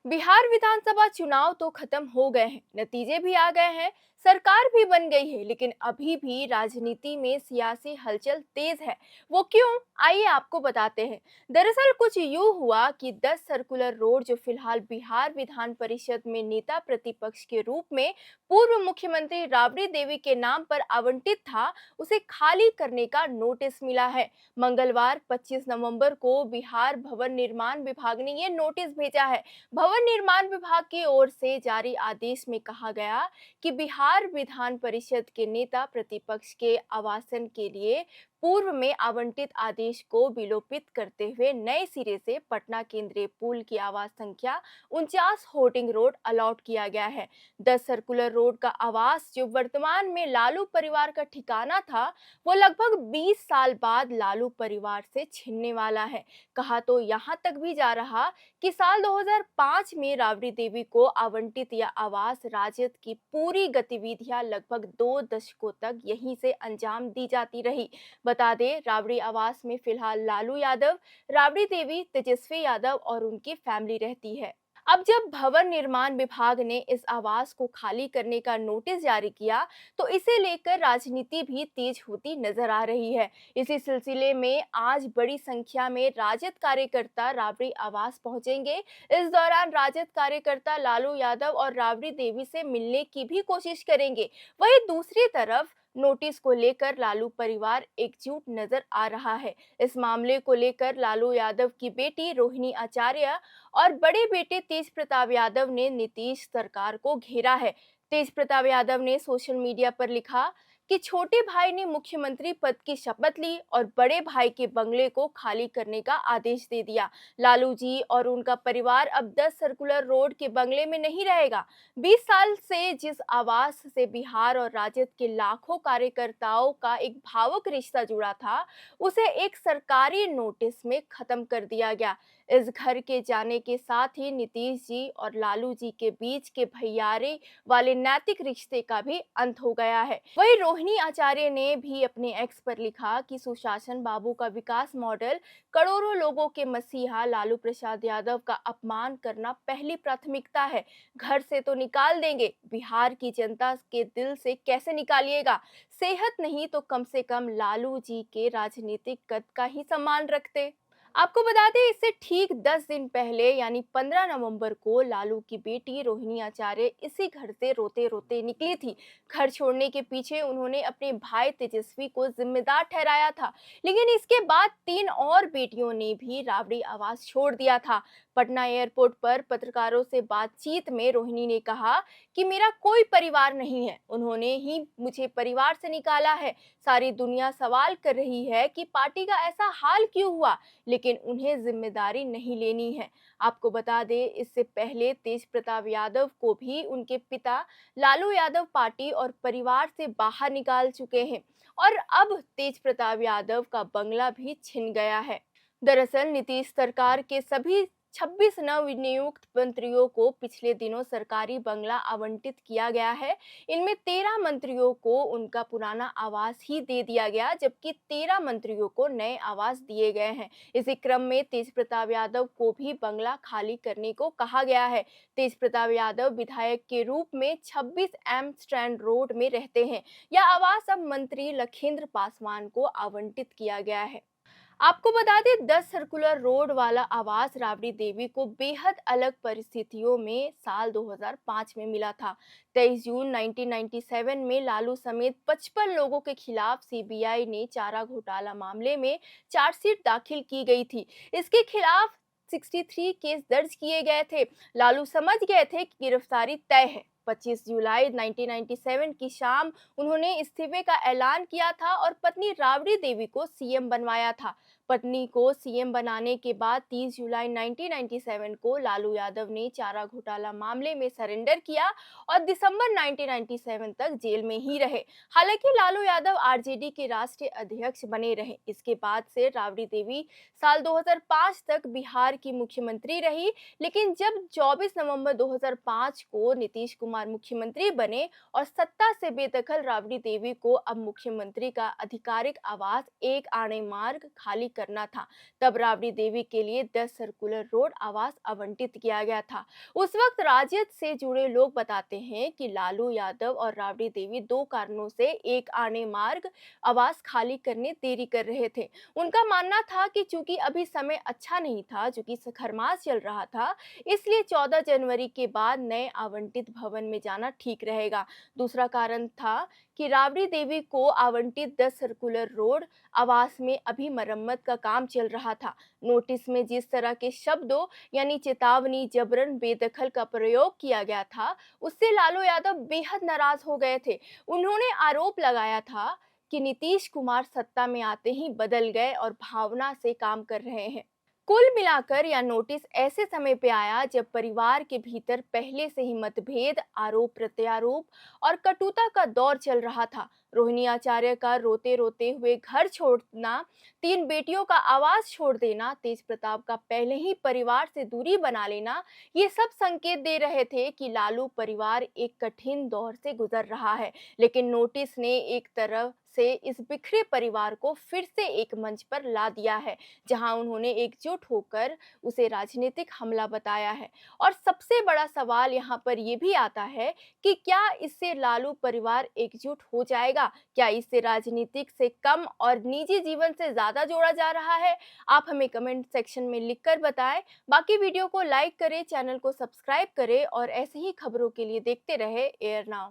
बिहार विधानसभा चुनाव तो खत्म हो गए हैं, नतीजे भी आ गए हैं, सरकार भी बन गई है, लेकिन अभी भी राजनीति में सियासी हलचल तेज है। वो क्यों? आइए आपको बताते हैं। दरअसल कुछ यूं हुआ कि 10 सर्कुलर रोड जो फिलहाल बिहार विधान परिषद में नेता प्रतिपक्ष के रूप में पूर्व मुख्यमंत्री राबड़ी देवी के नाम पर आवंटित था, उसे खाली करने का नोटिस मिला है। मंगलवार 25 नवंबर को बिहार भवन निर्माण विभाग ने ये नोटिस भेजा है। भवन निर्माण विभाग की ओर से जारी आदेश में कहा गया कि बिहार विधान परिषद के नेता प्रतिपक्ष के आवासन के लिए पूर्व में आवंटित आदेश को विलोपित करते हुए नए सिरे से पटना केंद्रीय पुल की आवास संख्या 49 होर्डिंग रोड अलॉट किया गया है। 10 सर्कुलर रोड का आवास जो वर्तमान में लालू परिवार का ठिकाना था, वो लगभग 20 साल बाद लालू परिवार से छिनने वाला है। कहा तो यहाँ तक भी जा रहा कि साल 2005 में राबड़ी देवी को आवंटित यह आवास राजद की पूरी गतिविधियां लगभग 2 दशकों तक यहीं से अंजाम दी जाती रही। बता दें, राबड़ी आवास में फिलहाल लालू यादव, राबड़ी देवी, तेजस्वी यादव और उनकी फैमिली रहती है। अब जब भवन निर्माण विभाग ने इस आवास को खाली करने का नोटिस जारी किया, तो इसे लेकर राजनीति भी तेज होती नजर आ रही है। इसी सिलसिले में आज बड़ी संख्या में राजद कार्यकर्ता राबड़ी आवास पहुंचेंगे। इस दौरान राजद कार्यकर्ता लालू यादव और राबड़ी देवी से मिलने की भी कोशिश करेंगे। वहीं दूसरी तरफ नोटिस को लेकर लालू परिवार एकजुट नजर आ रहा है। इस मामले को लेकर लालू यादव की बेटी रोहिणी आचार्य और बड़े बेटे तेज प्रताप यादव ने नीतीश सरकार को घेरा है। तेज प्रताप यादव ने सोशल मीडिया पर लिखा कि छोटे भाई ने मुख्यमंत्री पद की शपथ ली और बड़े भाई के बंगले को खाली करने का आदेश दे दिया। लालू जी और उनका परिवार अब 10 सर्कुलर रोड के बंगले में नहीं रहेगा। 20 साल से जिस आवास से बिहार और राजद के लाखों कार्यकर्ताओं का एक भावुक रिश्ता जुड़ा था, उसे एक सरकारी नोटिस में खत्म कर दिया गया। इस घर के जाने के साथ ही नीतीश जी और लालू जी के बीच के भैयारे वाले नैतिक रिश्ते का भी अंत हो गया है। वहीं रोहिणी आचार्य ने भी अपने एक्स पर लिखा कि सुशासन बाबू का विकास मॉडल, करोड़ों लोगों के मसीहा लालू प्रसाद यादव का अपमान करना पहली प्राथमिकता है। घर से तो निकाल देंगे, बिहार की जनता के दिल से कैसे निकालिएगा? सेहत नहीं तो कम से कम लालू जी के राजनीतिक कद का ही सम्मान रखते। आपको बता दें, इससे ठीक 10 दिन पहले यानी 15 नवंबर को लालू की बेटी रोहिणी आचार्य इसी घर से रोते रोते निकली थी। घर छोड़ने के पीछे उन्होंने अपने भाई तेजस्वी को जिम्मेदार ठहराया था, लेकिन इसके बाद 3 और बेटियों ने भी राबड़ी आवास छोड़ दिया था। पटना एयरपोर्ट पर पत्रकारों से बातचीत में रोहिणी ने कहा कि मेरा कोई परिवार नहीं है, उन्होंने ही मुझे परिवार से निकाला है। सारी दुनिया सवाल कर रही है कि पार्टी का ऐसा हाल क्यों हुआ, लेकिन उन्हें जिम्मेदारी नहीं लेनी है। आपको बता दें, इससे पहले तेज प्रताप यादव को भी उनके पिता लालू यादव पार्टी और परिवार से बाहर निकाल चुके हैं और अब तेज प्रताप यादव का बंगला भी छिन गया है। दरअसल नीतीश सरकार के सभी 26 नवनियुक्त मंत्रियों को पिछले दिनों सरकारी बंगला आवंटित किया गया है। इनमें 13 मंत्रियों को उनका पुराना आवास ही दे दिया गया, जबकि 13 मंत्रियों को नए आवास दिए गए हैं। इसी क्रम में तेज प्रताप यादव को भी बंगला खाली करने को कहा गया है। तेज प्रताप यादव विधायक के रूप में 26 एम स्ट्रैंड रोड में रहते हैं। यह आवास अब मंत्री लखिंद्र पासवान को आवंटित किया गया है। आपको बता दें, 10 सर्कुलर रोड वाला आवास राबड़ी देवी को बेहद अलग परिस्थितियों में साल 2005 में मिला था। 23 जून 1997 में लालू समेत 55 लोगों के खिलाफ सीबीआई ने चारा घोटाला मामले में चार्जशीट दाखिल की गई थी। इसके खिलाफ 63 केस दर्ज किए गए थे। लालू समझ गए थे कि गिरफ्तारी तय है। 25 जुलाई 1997 की शाम उन्होंने इस्तीफे का ऐलान किया था और पत्नी राबड़ी देवी को सीएम बनवाया था। पत्नी को सीएम बनाने के बाद 30 जुलाई 1997 को लालू यादव ने चारा घोटाला मामले में सरेंडर किया और दिसंबर 1997 तक जेल में ही रहे। हालांकि लालू यादव आरजेडी के राष्ट्रीय अध्यक्ष बने रहे। इसके बाद से राबड़ी देवी साल 2005 तक बिहार की मुख्यमंत्री रही, लेकिन जब 24 नवंबर 2005 को नीतीश कुमार कुमार मुख्यमंत्री बने और सत्ता से बेदखल राबड़ी देवी को अब मुख्यमंत्री का आधिकारिक आवास एक आने मार्ग खाली करना था, तब राबड़ी देवी के लिए 10 सर्कुलर रोड आवास आवंटित किया गया था। उस वक्त राजद से जुड़े लोग बताते हैं कि लालू यादव और राबड़ी देवी दो कारणों से एक आने मार्ग आवास खाली करने देरी कर रहे थे। उनका मानना था कि चूंकि अभी समय अच्छा नहीं था, चूंकि खरमास चल रहा था, इसलिए 14 जनवरी के बाद नए आवंटित भवन में जाना ठीक रहेगा। दूसरा कारण था कि राबड़ी देवी को आवंटित 10 सर्कुलर रोड आवास में अभी मरम्मत का काम चल रहा था। नोटिस में जिस तरह के शब्दों यानी चेतावनी, जबरन, बेदखल का प्रयोग किया गया था, उससे लालू यादव बेहद नाराज हो गए थे। उन्होंने आरोप लगाया था कि नीतीश कुमार सत्ता में आते ही बदल गए और भावना से काम कर रहे हैं। कुल मिलाकर यह नोटिस ऐसे समय पे आया जब परिवार के भीतर पहले से ही मतभेद, आरोप प्रत्यारोप और कटुता का दौर चल रहा था। रोहिणी आचार्य का रोते रोते हुए घर छोड़ना, 3 बेटियों का आवास छोड़ देना, तेज प्रताप का पहले ही परिवार से दूरी बना लेना, ये सब संकेत दे रहे थे कि लालू परिवार एक कठिन दौर से गुजर रहा है। लेकिन नोटिस ने एक तरफ से इस बिखरे परिवार को फिर से एक मंच पर ला दिया है, जहां उन्होंने एकजुट होकर उसे राजनीतिक हमला बताया है। और सबसे बड़ा सवाल यहाँ पर यह भी आता है कि क्या इससे लालू परिवार एकजुट हो जाएगा? क्या इससे राजनीतिक से कम और निजी जीवन से ज्यादा जोड़ा जा रहा है? आप हमें कमेंट सेक्शन में लिखकर बताएं। बाकी वीडियो को लाइक करें, चैनल को सब्सक्राइब करें और ऐसे ही खबरों के लिए देखते रहे एयर नाउ।